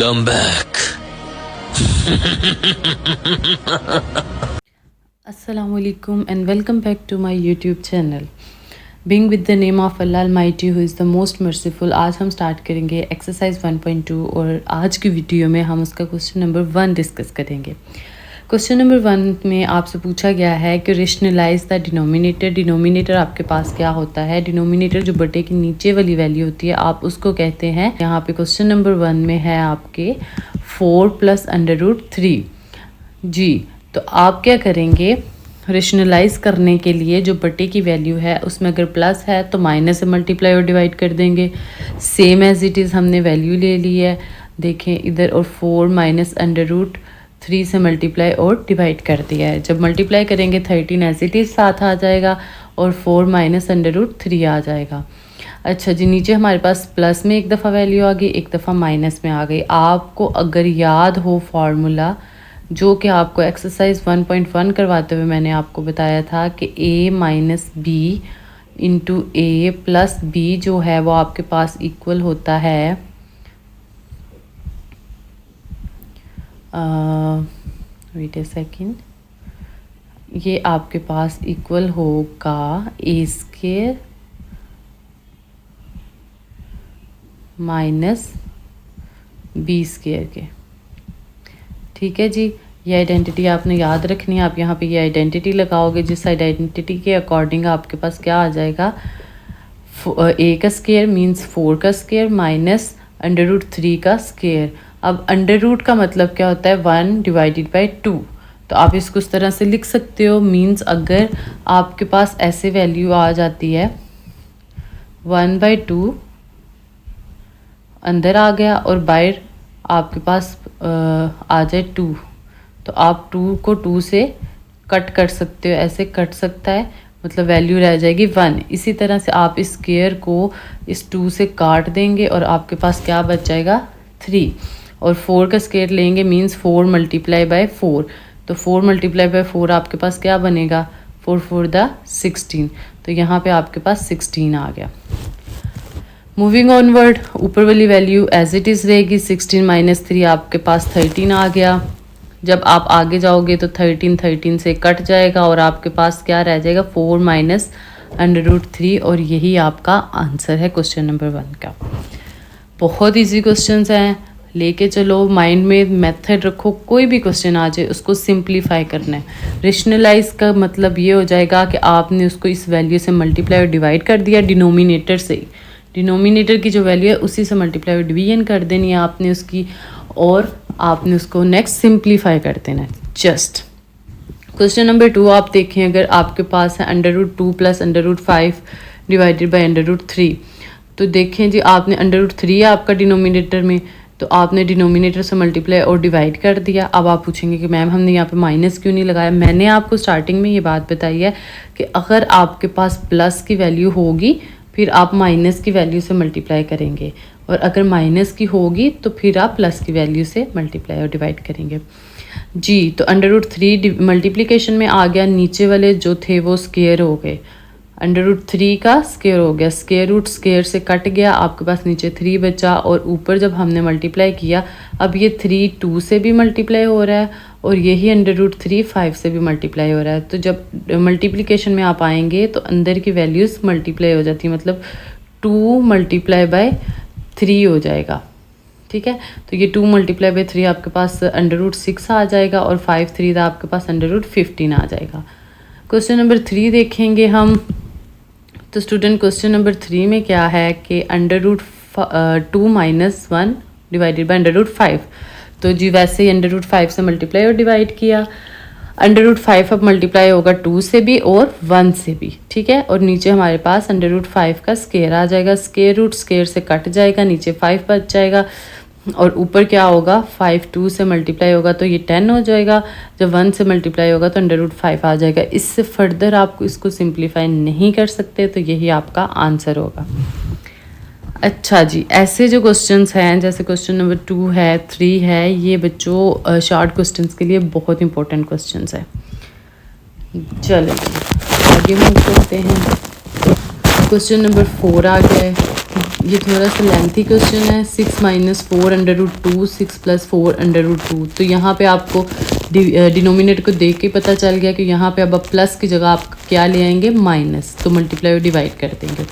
Come back. Assalamualaikum and welcome back to my YouTube channel. Being with the name of Allah Almighty who is the most merciful, आज हम start करेंगे exercise 1.2 और आज की video में हम उसका क्वेश्चन नंबर 1 डिस्कस करेंगे। क्वेश्चन नंबर 1 में आपसे पूछा गया है कि रेशनलाइज द डिनोमिनेटर। डिनोमिनेटर आपके पास क्या होता है? डिनोमिनेटर जो बटे की नीचे वाली वैल्यू होती है आप उसको कहते हैं। यहाँ पे क्वेश्चन नंबर 1 में है आपके 4 + √3 जी। तो आप क्या करेंगे? रेशनलाइज करने के लिए जो बटे की वैल्यू है उसमें अगर प्लस है तो माइनस से मल्टीप्लाई और डिवाइड कर देंगे। सेम एज इट इज़ हमने वैल्यू ले ली है, देखें इधर, और 4 - √3 से मल्टीप्लाई और डिवाइड कर दिया है। जब मल्टीप्लाई करेंगे 13 एज इट इज़ साथ आ जाएगा और 4 - √3 आ जाएगा। अच्छा जी, नीचे हमारे पास प्लस में एक दफ़ा वैल्यू आ गई, एक दफ़ा माइनस में आ गई। आपको अगर याद हो फार्मूला जो कि आपको एक्सरसाइज 1.1 करवाते हुए मैंने आपको बताया था कि a - b × a + b जो है वो आपके पास इक्वल होता है वेट ए सेकेंड, ये आपके पास इक्वल होगा a² - b² के। ठीक है जी, ये आइडेंटिटी आपने याद रखनी है। आप यहाँ पे ये आइडेंटिटी लगाओगे, जिस आइडेंटिटी के अकॉर्डिंग आपके पास क्या आ जाएगा, a² मीन्स 4 का स्क्वायर माइनस √3 का स्क्वायर। अब अंडर का मतलब क्या होता है? 1/2। तो आप इसको इस तरह से लिख सकते हो। मीन्स अगर आपके पास ऐसे वैल्यू आ जाती है 1/2 अंदर आ गया और बाहर आपके पास आ जाए 2, तो आप 2 को 2 से कट कर सकते हो, ऐसे कट सकता है, मतलब वैल्यू रह जाएगी 1। इसी तरह से आप इस स्क्वायर को इस 2 से काट देंगे और आपके पास क्या बच जाएगा 3। और 4 का स्क्वायर लेंगे मीन्स 4 × 4। तो 4 × 4 आपके पास क्या बनेगा? 4 × 4 = 16। तो यहाँ पे आपके पास 16 आ गया। मूविंग ऑनवर्ड, ऊपर वाली वैल्यू एज इट इज़ रहेगी। 16 - 3 आपके पास 13 आ गया। जब आप आगे जाओगे तो 13 से कट जाएगा और आपके पास क्या रह जाएगा? 4 - √3। और यही आपका आंसर है क्वेश्चन नंबर 1 का। बहुत ईजी क्वेश्चंस हैं, लेके चलो, माइंड में मेथड रखो, कोई भी क्वेश्चन आ जाए उसको सिंप्लीफाई करना है। रेशनलाइज का मतलब ये हो जाएगा कि आपने उसको इस वैल्यू से मल्टीप्लाई और डिवाइड कर दिया डिनोमिनेटर से ही। डिनोमिनेटर की जो वैल्यू है उसी से मल्टीप्लाई और डिवीजन कर देनी है आपने उसकी, और आपने उसको नेक्स्ट सिंप्लीफाई कर देना है जस्ट। क्वेश्चन नंबर 2 आप देखें, अगर आपके पास है √2 + √5 / √3। तो देखें जी, आपने √3 है आपका डिनोमिनेटर में, तो आपने डिनोमिनेटर से मल्टीप्लाई और डिवाइड कर दिया। अब आप पूछेंगे कि मैम हमने यहाँ पे माइनस क्यों नहीं लगाया? मैंने आपको स्टार्टिंग में ये बात बताई है कि अगर आपके पास प्लस की वैल्यू होगी फिर आप माइनस की वैल्यू से मल्टीप्लाई करेंगे, और अगर माइनस की होगी तो फिर आप प्लस की वैल्यू से मल्टीप्लाई और डिवाइड करेंगे जी। तो √3 मल्टीप्लिकेशन में आ गया, नीचे वाले जो थे वो स्क्वायर हो गए, √3 का स्क्वायर हो गया, स्क्वायर रूट स्क्वायर से कट गया, आपके पास नीचे 3 बचा, और ऊपर जब हमने मल्टीप्लाई किया अब ये 3 2 से भी मल्टीप्लाई हो रहा है और यही √3 5 से भी मल्टीप्लाई हो रहा है। तो जब मल्टीप्लिकेशन में आप आएंगे तो अंदर की वैल्यूज़ मल्टीप्लाई हो जाती है, मतलब 2 × 3 हो जाएगा। ठीक है, तो ये 2 × 3 आपके पास √6 आ जाएगा और 5 3 आपके पास √15 आ जाएगा। क्वेश्चन नंबर 3 देखेंगे हम। तो स्टूडेंट क्वेश्चन नंबर 3 में क्या है कि √2 - 1 / √5। तो जी वैसे ही √5 से मल्टीप्लाई और डिवाइड किया। √5 अब मल्टीप्लाई होगा 2 से भी और 1 से भी, ठीक है। और नीचे हमारे पास √5 का स्क्वायर आ जाएगा, स्क्वायर रूट स्क्वायर से कट जाएगा, नीचे 5 बच जाएगा, और ऊपर क्या होगा? 5 2 से मल्टीप्लाई होगा तो ये 10 हो जाएगा, जब 1 से मल्टीप्लाई होगा तो √5 आ जाएगा। इससे फर्दर आप इसको सिंप्लीफाई नहीं कर सकते, तो यही आपका आंसर होगा। अच्छा जी, ऐसे जो क्वेश्चंस हैं जैसे क्वेश्चन नंबर 2 है, 3 है, ये बच्चों शॉर्ट क्वेश्चंस के लिए बहुत इंपॉर्टेंट क्वेश्चंस है। चलो आगे मूव करते हैं। क्वेश्चन नंबर 4 आ गया है। ये थोड़ा सा लेंथी क्वेश्चन है। 6 minus 4 under root 2, 6 plus 4 under root 2। तो यहाँ पे आपको डिनोमिनेटर को देख के पता चल गया कि यहाँ पे अब प्लस की जगह आप क्या ले आएंगे, माइनस, तो मल्टीप्लाई और डिवाइड कर देंगे।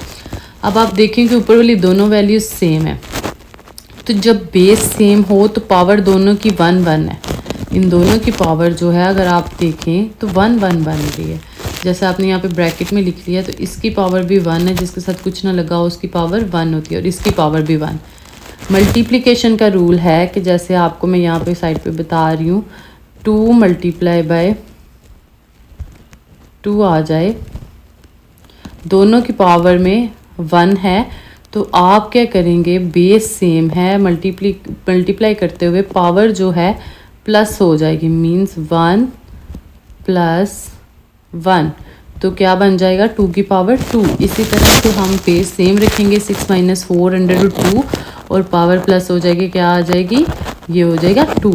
अब आप देखें कि ऊपर वाली दोनों वैल्यूज सेम है, तो जब बेस सेम हो तो पावर दोनों की 1 1 है। इन दोनों की पावर जो है अगर आप देखें तो 1 1 बन रही है। जैसे आपने यहाँ पे ब्रैकेट में लिख लिया, तो इसकी पावर भी 1 है, जिसके साथ कुछ ना लगा हो उसकी पावर 1 होती है, और इसकी पावर भी 1। मल्टीप्लिकेशन का रूल है कि जैसे आपको मैं यहाँ पे साइड पे बता रही हूँ, 2 मल्टीप्लाई बाय 2 आ जाए, दोनों की पावर में 1 है, तो आप क्या करेंगे, बेस सेम है, मल्टीप्लाई करते हुए पावर जो है प्लस हो जाएगी, मीन्स 1 प्लस 1, तो क्या बन जाएगा 2 की पावर 2। इसी तरह से हम बेस सेम रखेंगे, 6 माइनस 4 अंडर रूट 2, और पावर प्लस हो जाएगी, क्या आ जाएगी, ये हो जाएगा 2।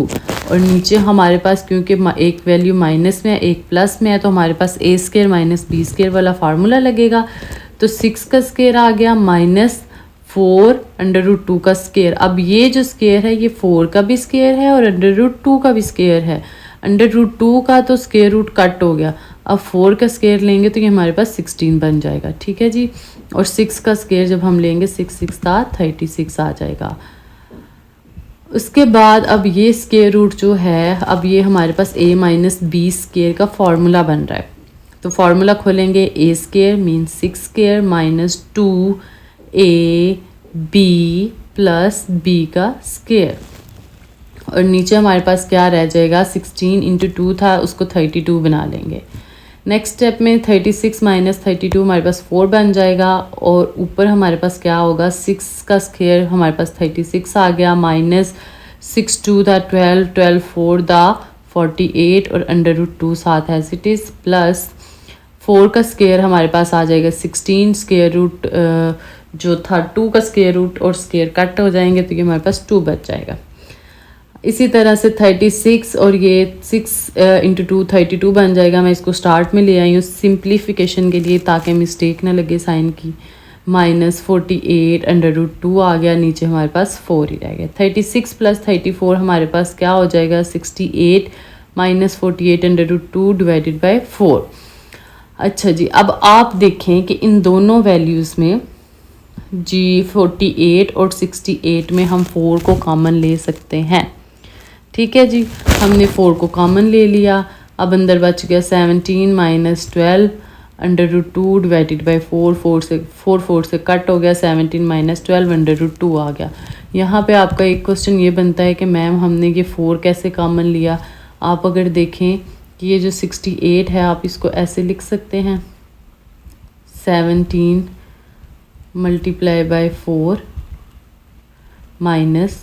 और नीचे हमारे पास क्योंकि एक वैल्यू माइनस में है एक प्लस में है, तो हमारे पास ए स्केयर माइनस बी स्केयर वाला फार्मूला लगेगा। तो 6 का स्केयर आ गया माइनस 4 अंडर रूट 2 का स्केयर। अब ये जो स्केयर है ये 4 का भी स्केयर है और अंडर रूट 2 का भी स्केयर है। अंडर रूट 2 का तो स्केयर रूट कट हो गया, अब 4 का स्केयर लेंगे तो ये हमारे पास 16 बन जाएगा, ठीक है जी। और 6 का स्केयर जब हम लेंगे 6 6 का 36 आ जाएगा। उसके बाद अब ये स्केयर रूट जो है, अब ये हमारे पास a माइनस बी स्केयर का फॉर्मूला बन रहा है। तो फॉर्मूला खोलेंगे, a square means 6 square minus 2ab plus b का स्केयर, और नीचे हमारे पास क्या रह जाएगा, 16 इंटू 2 था, उसको 32 बना लेंगे। नेक्स्ट स्टेप में 36 माइनस 32 हमारे पास 4 बन जाएगा, और ऊपर हमारे पास क्या होगा, 6 का स्क्वायर हमारे पास 36 आ गया, माइनस 6 2 था 12, 12 4 दा 48, और अंडर रूट 2 साथ एज इट इज़, प्लस 4 का स्क्वायर हमारे पास आ जाएगा 16, स्क्वायर रूट जो था 2 का स्क्वायर रूट और स्क्वायर कट हो जाएंगे, तो ये हमारे पास 2 बच जाएगा। इसी तरह से 36 और ये 6 इंटू 2 32 बन जाएगा। मैं इसको स्टार्ट में ले आई हूँ सिंप्लीफिकेशन के लिए ताकि मिस्टेक ना लगे साइन की। माइनस 48 अंडर रूट 2 आ गया, नीचे हमारे पास 4 ही रह गया। 36 प्लस 34 हमारे पास क्या हो जाएगा, 68 minus 48 under root 2 divided by 4। अच्छा जी, अब आप देखें कि इन दोनों वैल्यूज़ में जी 48 और 68 में हम 4 को कॉमन ले सकते हैं, ठीक है जी। हमने 4 को कॉमन ले लिया, अब अंदर बच गया 17 minus 12 under root 2 divided by 4, 4 से कट हो गया, 17 माइनस 12 अंडर रूट 2 आ गया। यहाँ पे आपका एक क्वेश्चन ये बनता है कि मैम हमने ये 4 कैसे कॉमन लिया। आप अगर देखें कि ये जो 68 है आप इसको ऐसे लिख सकते हैं, 17 मल्टीप्लाई बाई 4 माइनस,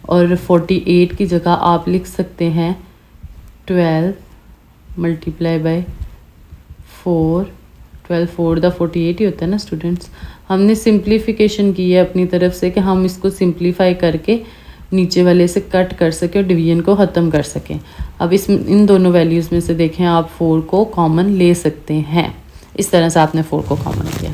और 48 की जगह आप लिख सकते हैं 12 मल्टीप्लाई बाई 4, 12 4 दा 48 ही होता है ना स्टूडेंट्स। हमने सिंप्लीफिकेशन की है अपनी तरफ से कि हम इसको सिंप्लीफाई करके नीचे वाले से कट कर सकें और डिवीजन को ख़त्म कर सकें। अब इन दोनों वैल्यूज़ में से देखें आप 4 को कॉमन ले सकते हैं। इस तरह से आपने 4 को कॉमन किया।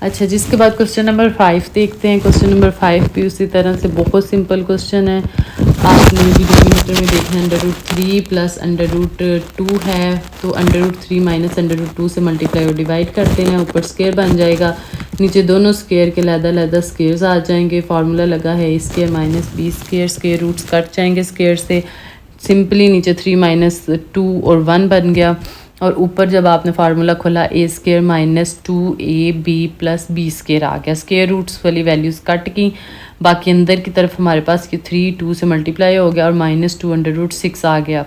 अच्छा, जिसके बाद क्वेश्चन नंबर 5 देखते हैं। क्वेश्चन नंबर 5 भी उसी तरह से बहुत सिंपल क्वेश्चन है। आपने डिनोमिनेटर में देखना under root 3 plus under root 2 है, तो under root 3 minus under root 2 से मल्टीप्लाई और डिवाइड करते हैं, ऊपर स्केयर बन जाएगा, नीचे दोनों स्केयर के लहदा स्केयर्स आ जाएंगे। फार्मूला लगा है a square minus b square, square roots cut जाएंगे स्केयर से, सिंपली नीचे 3 माइनस 2 और 1 बन गया, और ऊपर जब आपने फार्मूला खोला a square minus 2ab plus b square आ गया। स्केयर रूट्स वाली वैल्यूज़ कट की, बाकी अंदर की तरफ हमारे पास ये 3 2 से मल्टीप्लाई हो गया और माइनस 2 अंडर रूट 6 आ गया।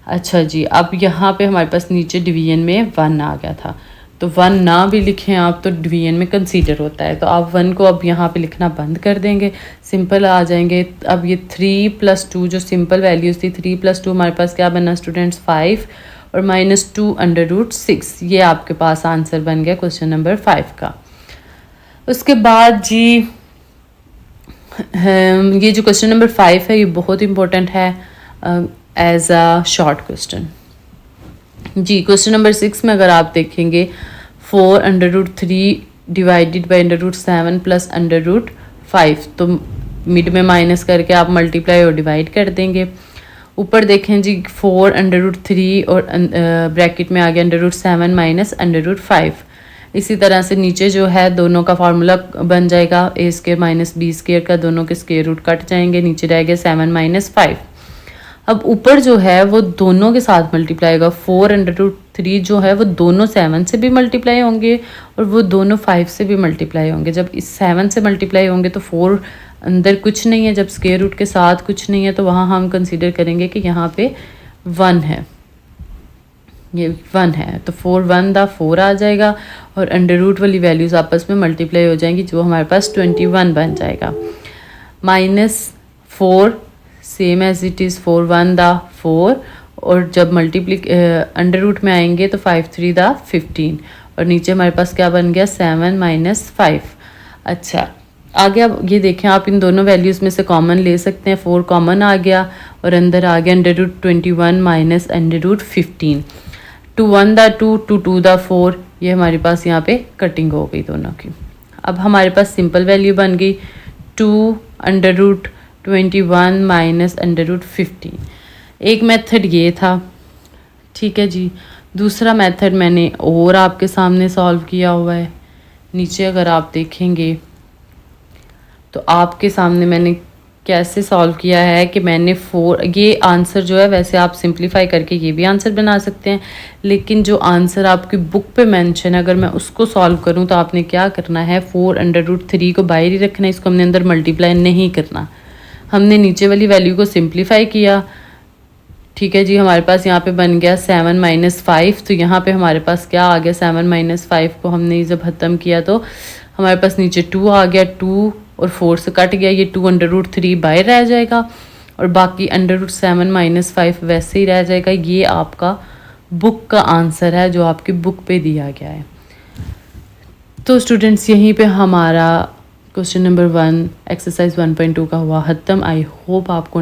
अच्छा जी, अब यहाँ पे हमारे पास नीचे डिवीजन में 1 आ गया था, तो 1 ना भी लिखें आप तो डिवीजन में कंसीडर होता है, तो आप 1 को अब यहाँ पे लिखना बंद कर देंगे, सिंपल आ जाएंगे। अब ये 3 प्लस 2 जो सिंपल वैल्यूज़ थी, 3 प्लस 2 हमारे पास क्या बना स्टूडेंट्स 5, और माइनस 2 अंडर रूट 6, ये आपके पास आंसर बन गया क्वेश्चन नंबर 5 का। उसके बाद जी ये जो क्वेश्चन नंबर 5 है ये बहुत इंपॉर्टेंट है एज अ शॉर्ट क्वेश्चन जी। क्वेश्चन नंबर 6 में अगर आप देखेंगे 4 under root 3 divided by √7 plus √5, तो मिड में माइनस करके आप मल्टीप्लाई और डिवाइड कर देंगे। ऊपर देखें जी 4 √3 और ब्रैकेट में आ गया √7 माइनस √5। इसी तरह से नीचे जो है दोनों का फार्मूला बन जाएगा a² माइनस b² का, दोनों के स्क्वायर रूट कट जाएंगे, नीचे रह गया 7 माइनस 5। अब ऊपर जो है वो दोनों के साथ मल्टीप्लाई होगा। 4 √3 जो है वो दोनों 7 से भी मल्टीप्लाई होंगे और वो दोनों 5 से भी मल्टीप्लाई होंगे। जब इस 7 से मल्टीप्लाई होंगे तो 4 अंदर कुछ नहीं है, जब स्क्वायर रूट के साथ कुछ नहीं है तो वहाँ हम कंसीडर करेंगे कि यहाँ पे 1 है, ये 1 है, तो 4 1 दा 4 आ जाएगा और अंडर रूट वाली वैल्यूज़ आपस में मल्टीप्लाई हो जाएंगी, जो हमारे पास 21 बन जाएगा। -4 सेम एज इट इज़ 4 1 दा 4, और जब अंडर रूट में आएंगे तो 5 3 दा 15, और नीचे हमारे पास क्या बन गया 7 माइनस 5। अच्छा आगे अब ये देखें, आप इन दोनों वैल्यूज़ में से कॉमन ले सकते हैं। 4 कॉमन आ गया और अंदर आ गया √21 माइनस √15। 2 1 दा 2, 2 2 दा 4, ये हमारे पास यहाँ पे कटिंग हो गई दोनों की। अब हमारे पास सिंपल वैल्यू बन गई 2 √21 माइनस √15। एक मेथड ये था, ठीक है जी। दूसरा मेथड मैंने और आपके सामने सॉल्व किया हुआ है। नीचे अगर आप देखेंगे तो आपके सामने मैंने कैसे सॉल्व किया है कि मैंने 4, ये आंसर जो है वैसे आप सिंप्लीफाई करके ये भी आंसर बना सकते हैं, लेकिन जो आंसर आपकी बुक पे मेंशन है अगर मैं उसको सॉल्व करूं तो आपने क्या करना है, 4 √3 को बाहर ही रखना है, इसको हमने अंदर मल्टीप्लाई नहीं करना। हमने नीचे वाली वैल्यू को सिंप्लीफाई किया, ठीक है जी। हमारे पास यहाँ पे बन गया 7 माइनस 5, तो यहाँ पे हमारे पास क्या आ गया, 7 माइनस 5 को हमने जब ख़त्म किया तो हमारे पास नीचे 2 आ गया, 2 और 4 से कट गया, ये 2 √3 बाहर रह जाएगा और बाकी √7 माइनस 5 वैसे ही रह जाएगा। ये आपका बुक का आंसर है जो आपकी बुक पे दिया गया है। तो स्टूडेंट्स यहीं पे हमारा क्वेश्चन नंबर 1 एक्सरसाइज 1.2 का हुआ ख़त्म। आई होप आपको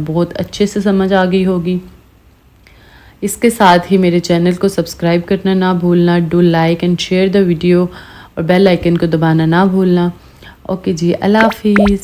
बहुत अच्छे से समझ आ गई होगी। इसके साथ ही मेरे चैनल को सब्सक्राइब करना ना भूलना, do like and share the video और बेल आइकन को दबाना ना भूलना। ओके जी, अल्लाह हाफिज़।